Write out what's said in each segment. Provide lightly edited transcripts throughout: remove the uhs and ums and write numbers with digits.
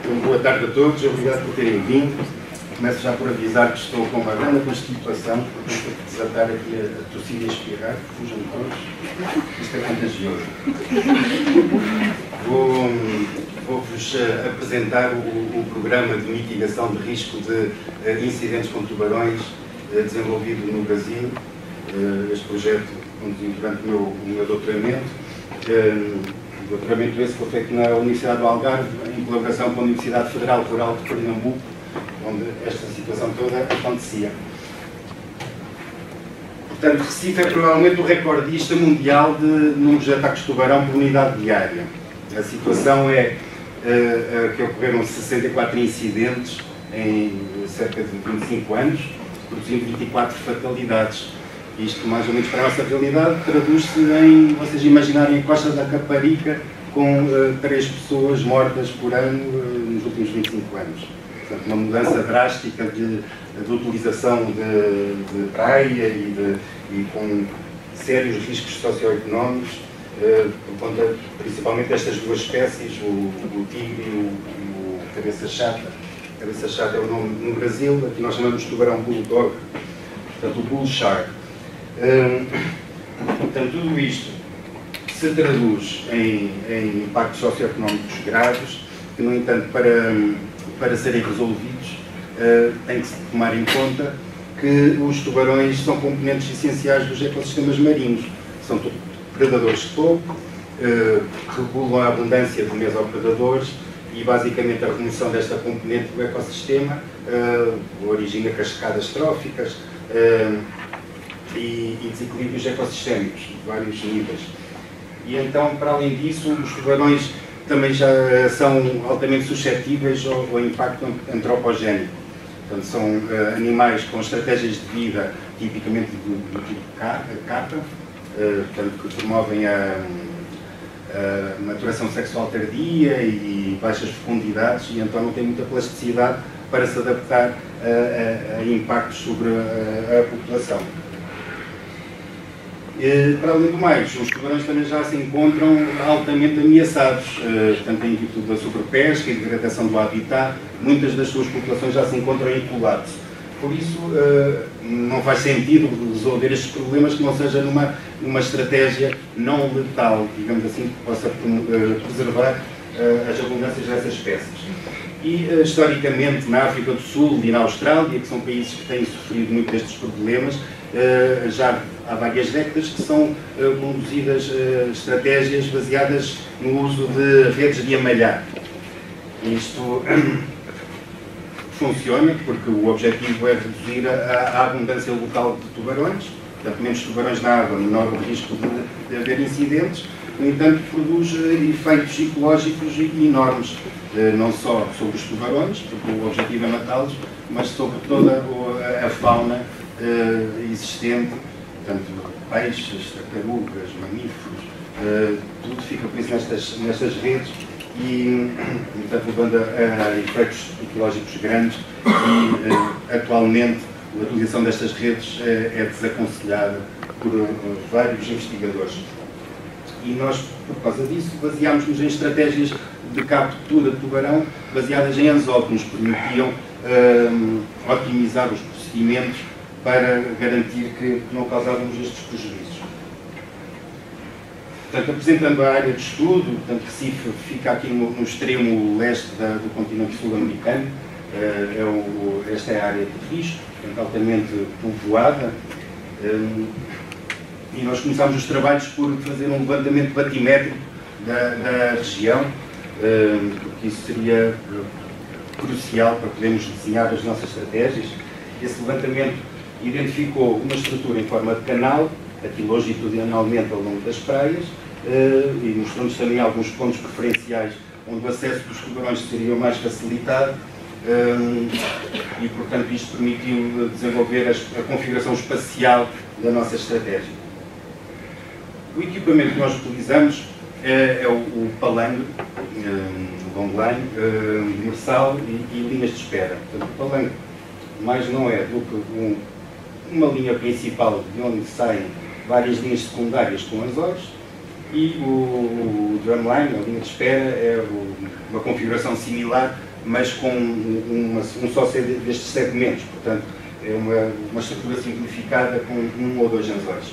Então, boa tarde a todos, obrigado por terem vindo. Começo já por avisar que estou com uma grande constipação, porque tenho que desatar aqui a tossir e a espirrar, fujam todos. Isto é contagioso. Vou-vos apresentar o programa de mitigação de risco de incidentes com tubarões desenvolvido no Brasil. Este projeto conduzido durante o meu doutoramento. Doutoramento esse foi feito na Universidade do Algarve, em colaboração com a Universidade Federal Rural de Pernambuco, onde esta situação toda acontecia. Portanto, Recife é provavelmente o recordista mundial de números de ataques de tubarão por unidade diária. A situação é que ocorreram 64 incidentes em cerca de 25 anos, produzindo 24 fatalidades. Isto, mais ou menos, para a nossa realidade, traduz-se em vocês imaginarem a Costa da Caparica com 3 pessoas mortas por ano nos últimos 25 anos. Portanto, uma mudança drástica de utilização de praia e com sérios riscos socioeconómicos, por conta, principalmente, destas duas espécies, o tigre e o cabeça-chata. Cabeça-chata é o nome no Brasil, aqui nós chamamos de tubarão bulldog, portanto, o bull shark. Portanto, tudo isto se traduz em impactos socioeconómicos graves, que, no entanto, para serem resolvidos, tem que se tomar em conta que os tubarões são componentes essenciais dos ecossistemas marinhos. São predadores de topo, regulam a abundância de mesopredadores e, basicamente, a remoção desta componente do ecossistema origina cascadas tróficas e desequilíbrios ecossistémicos de vários níveis. E então, para além disso, os tubarões também já são altamente suscetíveis ao impacto antropogénico. Portanto, são animais com estratégias de vida tipicamente do tipo capa, portanto, que promovem a maturação sexual tardia e baixas fecundidades, e então não têm muita plasticidade para se adaptar a impactos sobre a população. Para além do mais, os tubarões também já se encontram altamente ameaçados, tanto em virtude da sobrepesca e degradação do habitat. Muitas das suas populações já se encontram em colapso. Por isso, não faz sentido resolver estes problemas que não seja numa estratégia não letal, digamos assim, que possa preservar as abundâncias dessas espécies. E, historicamente, na África do Sul e na Austrália, que são países que têm sofrido muito destes problemas, já há várias décadas que são conduzidas estratégias baseadas no uso de redes de amalhar. Isto funciona porque o objetivo é reduzir a abundância local de tubarões. Portanto, menos tubarões na água, menor o risco de haver incidentes. No entanto, produz efeitos psicológicos enormes, não só sobre os tubarões, porque o objetivo é matá-los, mas sobre toda a fauna existente, portanto, peixes, tartarugas, mamíferos, tudo fica por isso nestas redes e, portanto, levando a efeitos ecológicos grandes e, atualmente, a utilização destas redes é desaconselhada por vários investigadores. E nós, por causa disso, baseámos-nos em estratégias de captura de tubarão baseadas em anzol, que nos permitiam otimizar os procedimentos para garantir que não causávamos estes prejuízos. Portanto, apresentando a área de estudo, portanto, Recife fica aqui no extremo leste do continente sul-americano. Esta é a área de risco, portanto, altamente povoada. E nós começámos os trabalhos por fazer um levantamento batimétrico da região, porque isso seria crucial para podermos desenhar as nossas estratégias. Esse levantamento identificou uma estrutura em forma de canal, aqui longitudinalmente ao longo das praias, e mostrou-nos também alguns pontos preferenciais onde o acesso dos tubarões seria mais facilitado, e, portanto, isto permitiu desenvolver a configuração espacial da nossa estratégia. O equipamento que nós utilizamos é o palangue, longline, demersal e linhas de espera. Portanto, o palangue mais não é do que uma linha principal de onde saem várias linhas secundárias com anzóis, e o drumline, a linha de espera, é uma configuração similar mas com um só destes segmentos, portanto é uma estrutura simplificada com um ou dois anzóis.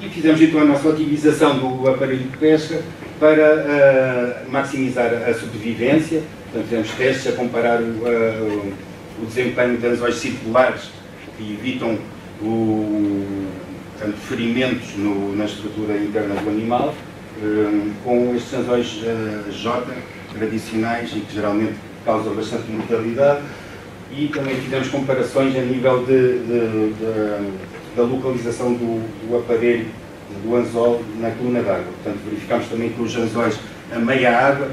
E fizemos então a nossa otimização do aparelho de pesca para maximizar a sobrevivência. Portanto, fizemos testes a comparar o desempenho de anzóis circulares que evitam portanto, ferimentos na estrutura interna do animal, com estes anzóis J tradicionais e que geralmente causam bastante mortalidade. E também fizemos comparações a nível da localização do aparelho, do anzol na coluna d'água. Portanto, verificámos também que os anzóis a meia água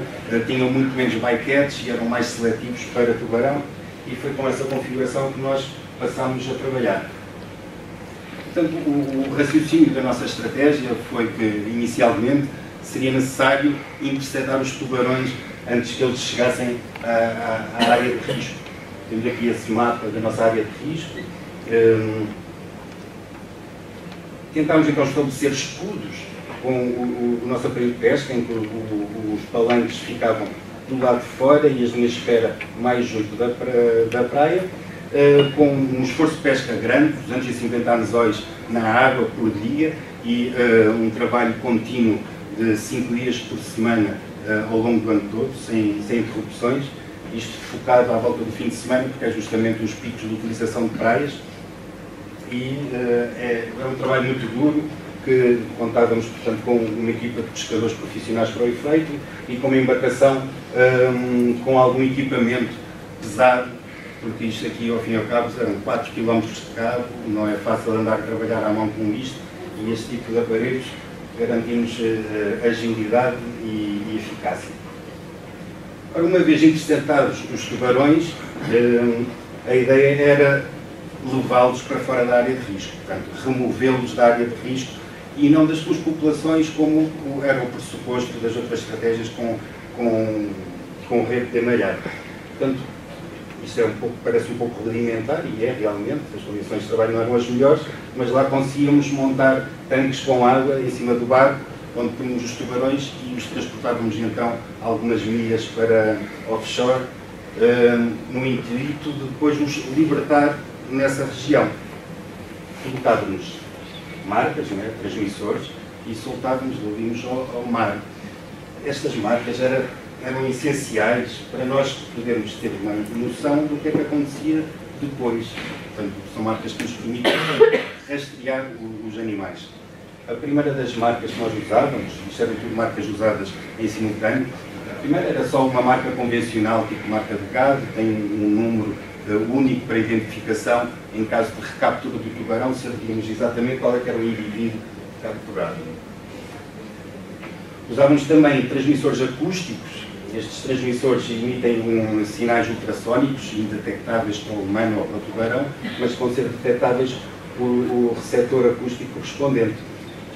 tinham muito menos bycatch e eram mais seletivos para tubarão, e foi com essa configuração que nós passámos a trabalhar. Portanto, o raciocínio da nossa estratégia foi que, inicialmente, seria necessário interceptar os tubarões antes que eles chegassem à área de risco. Temos aqui esse mapa da nossa área de risco. Tentámos então estabelecer escudos com o nosso aparelho de pesca, em que os palanques ficavam do lado de fora e as linhas de espera mais junto da praia, com um esforço de pesca grande, 250 anzóis na água por dia e um trabalho contínuo de 5 dias por semana ao longo do ano todo, sem interrupções. Isto focado à volta do fim de semana, porque é justamente os picos de utilização de praias. E é um trabalho muito duro, que contávamos, portanto, com uma equipa de pescadores profissionais para o efeito e com uma embarcação com algum equipamento pesado, porque isto aqui, ao fim e ao cabo, eram 4 km de cabo, não é fácil andar a trabalhar à mão com isto, e este tipo de aparelhos garantimos agilidade e eficácia. Ora, uma vez interceptados os tubarões, a ideia era levá-los para fora da área de risco, portanto, removê-los da área de risco e não das suas populações, como era o pressuposto das outras estratégias com rede de emalhado. Portanto, isto parece um pouco rudimentar, e é realmente, as condições de trabalho não eram as melhores, mas lá conseguíamos montar tanques com água em cima do barco, onde punhamos os tubarões e os transportávamos então algumas milhas para offshore, no intuito de depois nos libertar nessa região. Colocávamos marcas, transmissores, e soltávamos, levíamos ao mar. Estas marcas eram essenciais para nós podermos ter uma noção do que é que acontecia depois. Portanto, são marcas que nos permitem rastrear os animais. A primeira das marcas que nós usávamos, isto eram tudo marcas usadas em simultâneo, a primeira era só uma marca convencional, tipo marca de gado, tem um número único para identificação. Em caso de recaptura do tubarão, sabíamos exatamente qual é que era o indivíduo capturado. Usávamos também transmissores acústicos. Estes transmissores emitem sinais ultrassónicos, indetectáveis para o humano ou para o tubarão, mas vão ser detectáveis por o receptor acústico correspondente.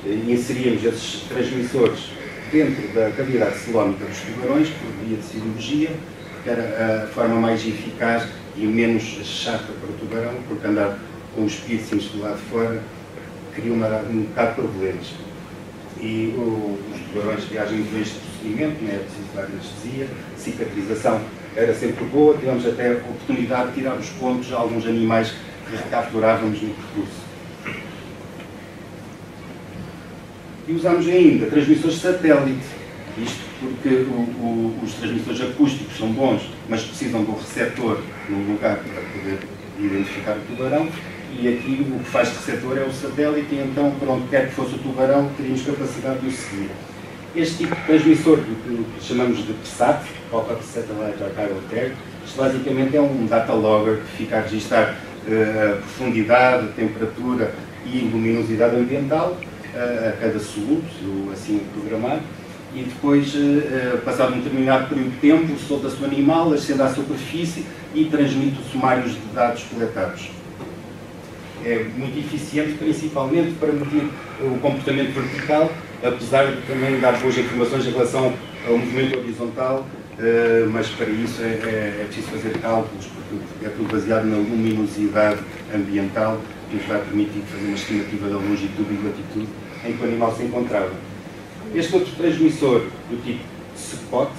Inseríamos esses transmissores dentro da cavidade celómica dos tubarões, por via de cirurgia, que era a forma mais eficaz e menos chata para o tubarão, porque andar com os piercings do lado de fora cria um bocado de problemas. E os tubarões reagem muito a este procedimento, não é preciso dar anestesia, cicatrização era sempre boa, tivemos até a oportunidade de tirar os pontos a alguns animais que recapturávamos no percurso. E usámos ainda transmissores de satélite, isto porque os transmissores acústicos são bons, mas precisam de um receptor no lugar para poder identificar o tubarão, e aqui o que faz de receptor é o satélite, e então, por onde quer que fosse o tubarão, teríamos capacidade de o seguir. Este tipo de transmissor, que chamamos de PSAT, Pop-Up Satellite Archival Tag, isto basicamente é um data logger que fica a registrar a profundidade, a temperatura e luminosidade ambiental a cada segundo, assim programado, e depois, passado um determinado período de tempo, solta-se o animal, ascende à superfície e transmite os sumários de dados coletados. É muito eficiente, principalmente para medir o comportamento vertical, apesar de também dar boas informações em relação ao movimento horizontal, mas para isso é preciso fazer cálculos, porque é tudo baseado na luminosidade ambiental, que nos vai permitir fazer uma estimativa da longitude e latitude em que o animal se encontrava. Este outro transmissor, do tipo SPOT,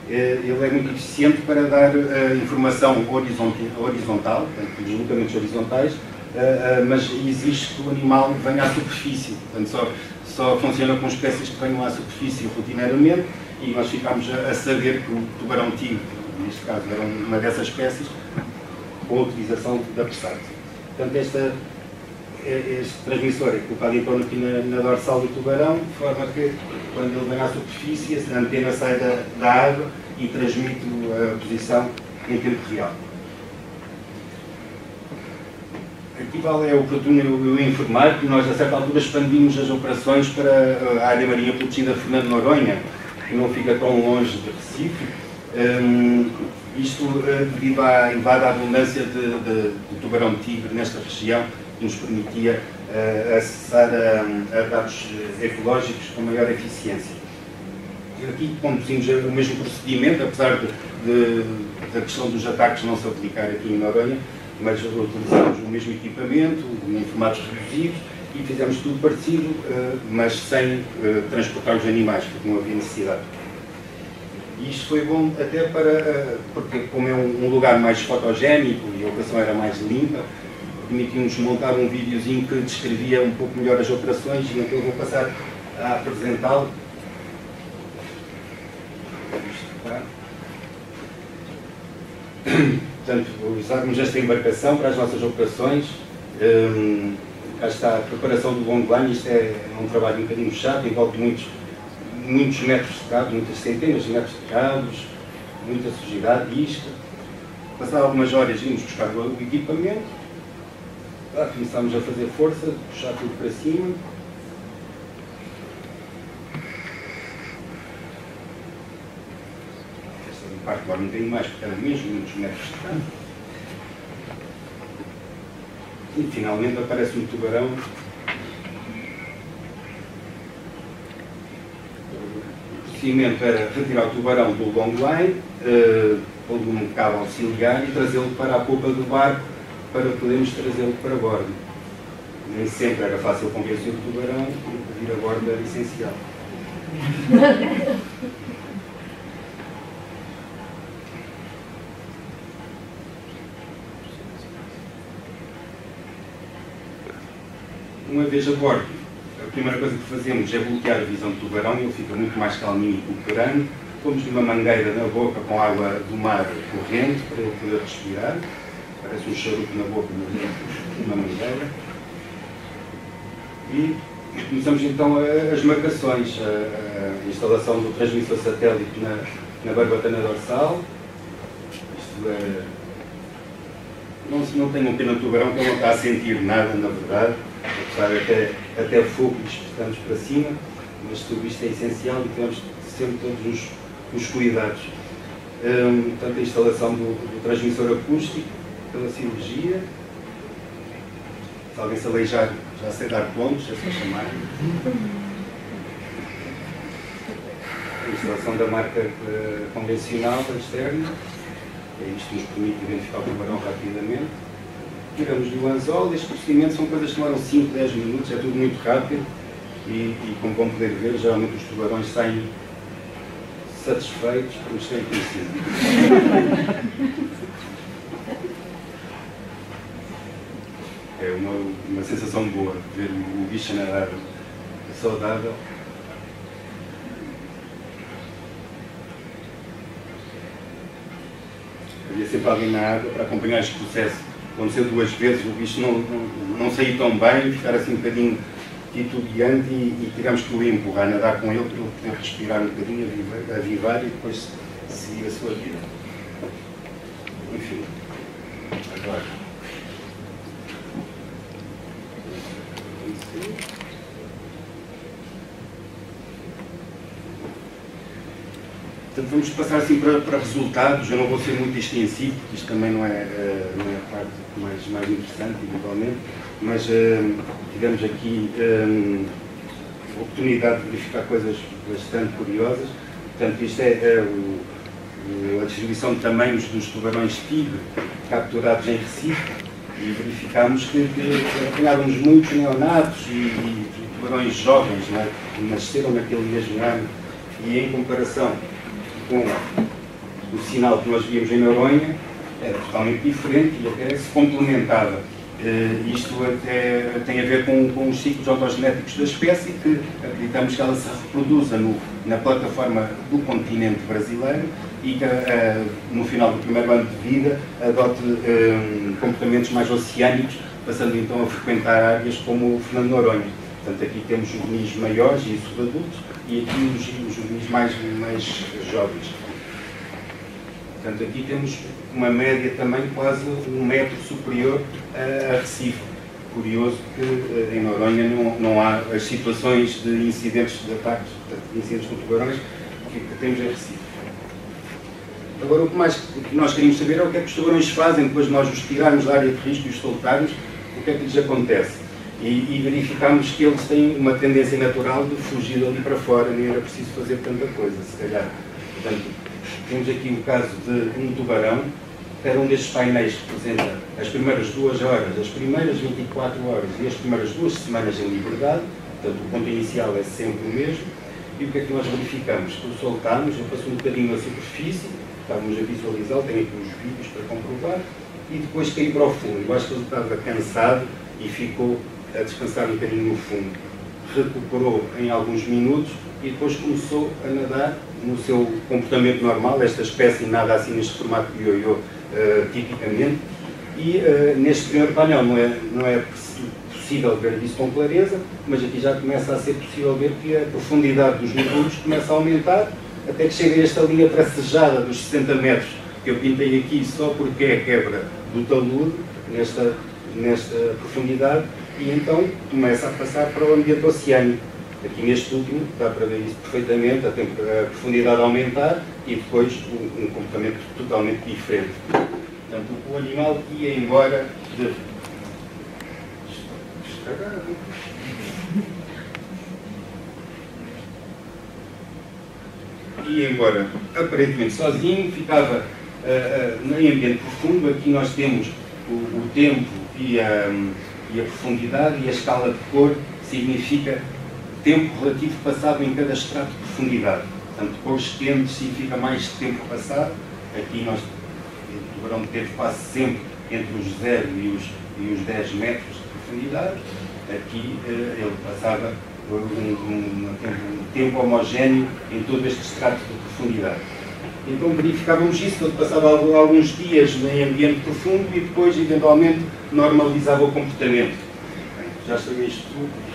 ele é muito eficiente para dar informação horizontal, portanto, deslocamentos horizontais, mas exige que o animal venha à superfície. Portanto, só funciona com espécies que venham à superfície rotineiramente, e nós ficámos a saber que o tubarão-tigre, neste caso, era uma dessas espécies, com a utilização da PSAT. Portanto, este transmissor é colocado então aqui na dorsal do tubarão, de forma que, quando ele vem à superfície, a antena sai da água e transmite a posição em tempo real. Aqui vale o oportuno eu informar que nós, a certa altura, expandimos as operações para a área marinha protegida Fernando Noronha, que não fica tão longe de Recife. Isto devido à elevada abundância de tubarão-tigre nesta região, que nos permitia acessar a dados ecológicos com maior eficiência. Aqui conduzimos o mesmo procedimento, apesar da questão dos ataques não se aplicar aqui em Noronha, mas utilizamos o mesmo equipamento, em formatos reduzidos, e fizemos tudo parecido, mas sem transportar os animais, porque não havia necessidade. E isto foi bom até porque como é um lugar mais fotogénico e a operação era mais limpa, permitiu-nos montar um videozinho que descrevia um pouco melhor as operações, e então eu vou passar a apresentá-lo. Portanto, usarmos esta embarcação para as nossas operações. Cá está a preparação do longline. Isto é um trabalho um bocadinho chato, envolve muitos metros de cabos, muitas centenas de metros de cabos, muita sujidade, isca. Passado algumas horas íamos buscar o equipamento, começámos a fazer força, puxar tudo para cima. Esta parte agora um bocadinho mais, porque era mesmo muitos metros de cabo. E finalmente aparece um tubarão. O procedimento era retirar o tubarão do longline, pô-lo num cabo auxiliar e trazê-lo para a popa do barco para podermos trazê-lo para bordo. Nem sempre era fácil convencer o tubarão e vir a bordo era essencial. Uma vez a bordo, a primeira coisa que fazemos é bloquear a visão do tubarão, ele fica muito mais calminho e cooperando. Pomos-lhe uma mangueira na boca com água do mar corrente para ele poder respirar. Parece um charuto na boca, mas uma mangueira. E começamos então as marcações, a instalação do transmissor satélite na barbatana dorsal. Isto é... Não tenham pena do tubarão, que ele não está a sentir nada, na verdade. Apesar até fogo estamos para cima, mas tudo isto é essencial e temos sempre todos os cuidados. Portanto, a instalação do transmissor acústico pela cirurgia. Se alguém se aleijar, já sei dar pontos, é só chamar. A instalação da marca convencional externa. Isto nos permite identificar o tubarão rapidamente. Tiramos-lhe o anzol. Estes procedimentos são coisas que demoram 5, 10 minutos, é tudo muito rápido e como vão poder ver, geralmente os tubarões saem satisfeitos por nos terem conhecido. É uma sensação boa ver o bicho nadar saudável. Havia sempre alguém na água para acompanhar este processo. Aconteceu 2 vezes, o bicho não saiu tão bem, ficar assim um bocadinho titubeante e tivemos que o empurrar, nadar com ele para ele poder respirar um bocadinho, avivar e depois seguir a sua vida. Enfim, agora. Portanto, vamos passar assim para resultados. Eu não vou ser muito extensivo, porque isto também não é a parte mais interessante, eventualmente, mas tivemos aqui a oportunidade de verificar coisas bastante curiosas. Portanto, isto é a distribuição de tamanhos dos tubarões-tigre capturados em Recife, e verificámos que apanhávamos muitos neonatos e tubarões jovens, não é, que nasceram naquele mesmo ano, e em comparação com o sinal que nós víamos em Noronha era totalmente diferente e até se complementava. Isto até tem a ver com os ciclos ontogenéticos da espécie, que acreditamos que ela se reproduza na plataforma do continente brasileiro e que no final do primeiro ano de vida adote comportamentos mais oceânicos, passando então a frequentar áreas como o Fernando Noronha. Portanto, aqui temos juvenis maiores e subadultos e aqui os juvenis mais jovens. Portanto, aqui temos uma média também quase 1 metro superior a Recife. Curioso que em Noronha não há as situações de incidentes de ataques, de incidentes com tubarões, que temos em Recife. Agora, o que nós queríamos saber é o que é que os tubarões fazem depois de nós os tirarmos da área de risco e os soltarmos, o que é que lhes acontece. E verificámos que eles têm uma tendência natural de fugir ali para fora, nem era preciso fazer tanta coisa, se calhar. Portanto, temos aqui o caso de um tubarão. Cada um destes painéis representa as primeiras 2 horas, as primeiras 24 horas e as primeiras 2 semanas em liberdade. Portanto, o ponto inicial é sempre o mesmo. E o que é que nós verificamos? Que o soltámos, eu passo um bocadinho na superfície, estávamos a visualizá-lo, tenho aqui os vídeos para comprovar, e depois caí para o fundo. Eu acho que ele estava cansado e ficou a descansar um bocadinho no fundo. Recuperou em alguns minutos e depois começou a nadar no seu comportamento normal. Esta espécie nada assim neste formato de ioiô, tipicamente, e neste primeiro painel não é possível ver isso com clareza, mas aqui já começa a ser possível ver que a profundidade dos mergulhos começa a aumentar, até que chega a esta linha tracejada dos 60 metros, que eu pintei aqui só porque é a quebra do talude, nesta profundidade, e então começa a passar para o ambiente oceânico. Aqui neste último dá para ver isso perfeitamente, a profundidade a aumentar e depois um comportamento totalmente diferente. Portanto, o animal ia embora de... ia embora aparentemente sozinho, ficava em ambiente profundo. Aqui nós temos o tempo e a profundidade, e a escala de cor significa tempo relativo passado em cada extrato de profundidade. Portanto, cores quentes significa mais tempo passado. Aqui o tubarão teve quase sempre entre os 0 e os 10 metros de profundidade. Aqui ele passava um tempo homogéneo em todo este extrato de profundidade. Então verificávamos isso, ele passava alguns dias em ambiente profundo e depois, eventualmente, normalizava o comportamento. Bem, já sabia isto tudo.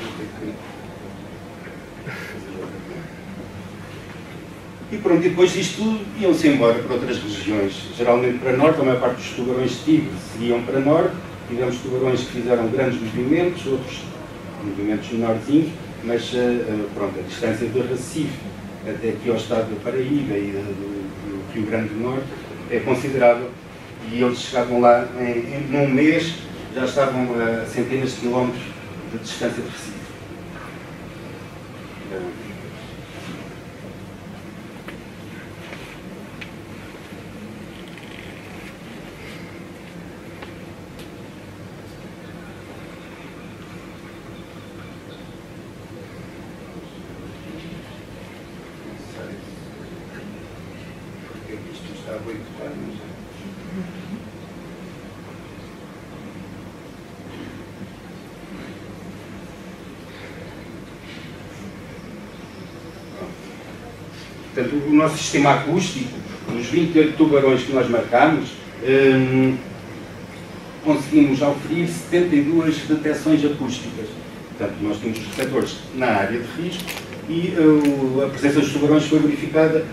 E pronto, e depois disto tudo iam-se embora para outras regiões, geralmente para norte. A maior parte dos tubarões tigre seguiam para norte. Tivemos tubarões que fizeram grandes movimentos, outros movimentos menorzinhos, mas pronto, a distância do Recife até aqui ao estado da Paraíba e do Rio Grande do Norte é considerável, e eles chegavam lá num mês, já estavam a centenas de quilómetros de distância de Recife. Portanto, o nosso sistema acústico, os 28 tubarões que nós marcámos, conseguimos auferir 72 detecções acústicas. Portanto, nós temos os detectores na área de risco e a presença dos tubarões foi verificada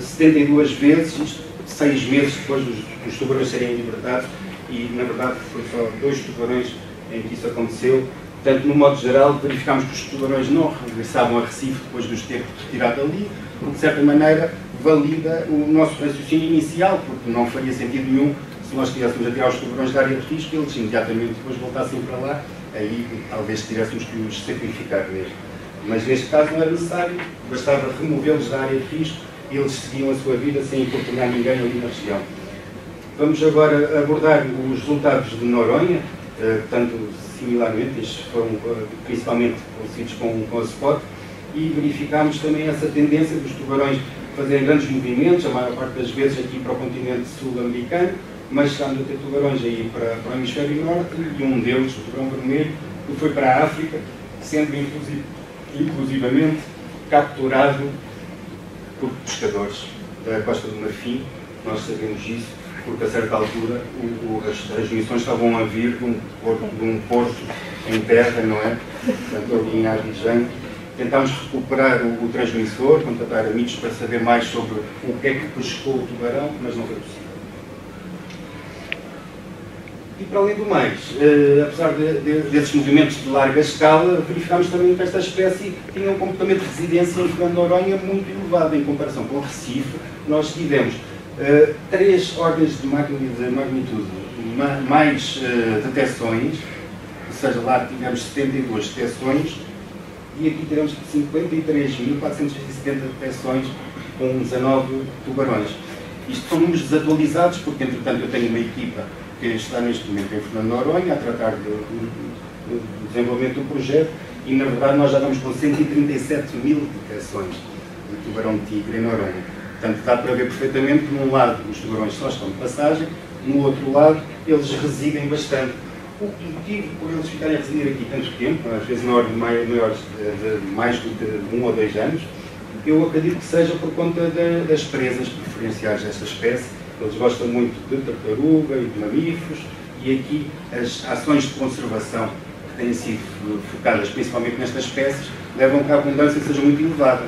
72 vezes, isto 6 meses depois dos tubarões serem libertados, e na verdade foi só 2 tubarões em que isso aconteceu. Portanto, no modo geral, verificámos que os tubarões não regressavam a Recife depois de os ter retirado ali, o que de certa maneira valida o nosso raciocínio inicial, porque não faria sentido nenhum se nós tivéssemos a tirar os tubarões da área de risco e eles imediatamente depois voltassem para lá, aí talvez tivéssemos que os sacrificar mesmo. Mas neste caso não era necessário, bastava removê-los da área de risco e eles seguiam a sua vida sem importunar ninguém ali na região. Vamos agora abordar os resultados de Noronha, portanto, similarmente, estes foram principalmente conseguidos com a spot, e verificámos também essa tendência dos tubarões fazerem grandes movimentos, a maior parte das vezes aqui para o continente sul-americano, mas estamos a ter tubarões aí para o hemisfério norte, e um deles, o tubarão vermelho, que foi para a África, sendo inclusivamente capturado por pescadores da Costa do Marfim. Nós sabemos isso, porque a certa altura as transmissões estavam a vir de um porto em terra, não é? Portanto, ali em Abidjan. Tentámos recuperar o transmissor, contatar amigos para saber mais sobre o que é que pescou o tubarão, mas não foi possível. E para além do mais, apesar desses movimentos de larga escala, verificámos também que esta espécie tinha um comportamento de residência em Fernando de Noronha muito elevado em comparação com o Recife. Nós tivemos 3 ordens de magnitude mais detecções, ou seja, lá tivemos 72 detecções, e aqui tivemos 53.470 detecções com 19 tubarões. Isto são números desatualizados, porque entretanto eu tenho uma equipa que está neste momento em Fernando de Noronha a tratar do desenvolvimento do projeto, e na verdade nós já vamos com 137.000 detecções de tubarão-tigre em Noronha. Portanto, dá para ver perfeitamente que num lado os tubarões só estão de passagem, no outro lado eles residem bastante. O motivo por eles ficarem a residir aqui tanto tempo, às vezes na ordem maiores de mais de 1 ou 2 anos, eu acredito que seja por conta das presas preferenciais desta espécie. Eles gostam muito de tartaruga e de mamíferos, e aqui as ações de conservação que têm sido focadas principalmente nestas espécies levam a que a abundância seja muito elevada.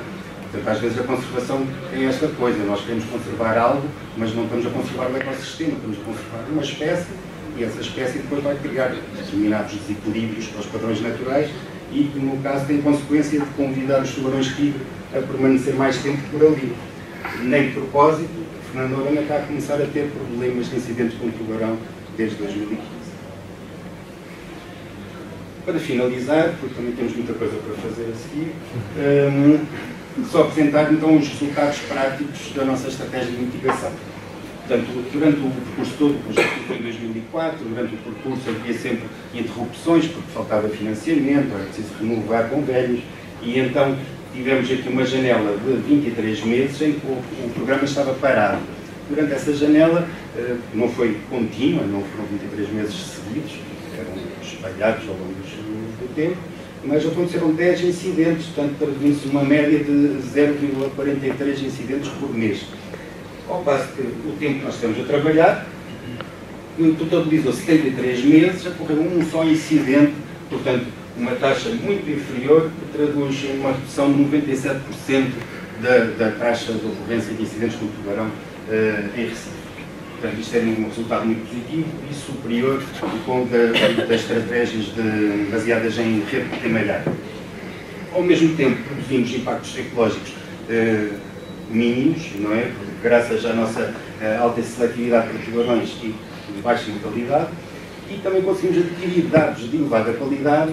Portanto, às vezes a conservação tem esta coisa: nós queremos conservar algo, mas não estamos a conservar o ecossistema, estamos a conservar uma espécie, e essa espécie depois vai criar determinados desequilíbrios para os padrões naturais, e que no caso tem consequência de convidar os tubarões-tigre a permanecer mais tempo por ali. Nem de propósito, Fernando de Noronha está a começar a ter problemas de incidentes com o tubarão desde 2015. Para finalizar, porque também temos muita coisa para fazer a seguir, só apresentar então os resultados práticos da nossa estratégia de mitigação. Portanto, durante o percurso todo, o projeto foi em 2004, durante o percurso havia sempre interrupções, porque faltava financiamento, era preciso renovar convênios, e então tivemos aqui uma janela de 23 meses em que o programa estava parado. Durante essa janela, não foi contínua, não foram 23 meses seguidos, eram espalhados ao longo do tempo, mas aconteceram 10 incidentes, portanto, traduzindo-se numa média de 0,43 incidentes por mês. Ao passo que o tempo que nós estamos a trabalhar, totalizou 73 meses, ocorreu um só incidente, portanto, uma taxa muito inferior, que traduz em uma redução de 97% da taxa de ocorrência de incidentes com tubarão em Recife. Portanto, isto é um resultado muito positivo e superior das estratégias baseadas em rede primária. Ao mesmo tempo, produzimos impactos ecológicos mínimos, não é? Graças à nossa alta seletividade para tubarões e de baixa mortalidade, e também conseguimos adquirir dados de elevada qualidade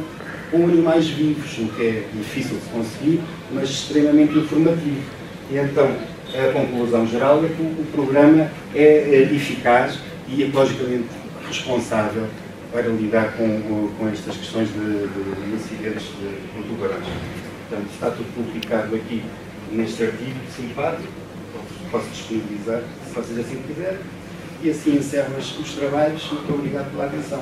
com animais vivos, o que é difícil de se conseguir, mas extremamente informativo. E então, a conclusão geral é que o programa é eficaz e ecologicamente responsável para lidar com estas questões de incidentes com tubarões. Portanto, está tudo publicado aqui neste artigo simpático, posso disponibilizar, se vocês assim quiserem, e assim encerro os trabalhos. Muito obrigado pela atenção.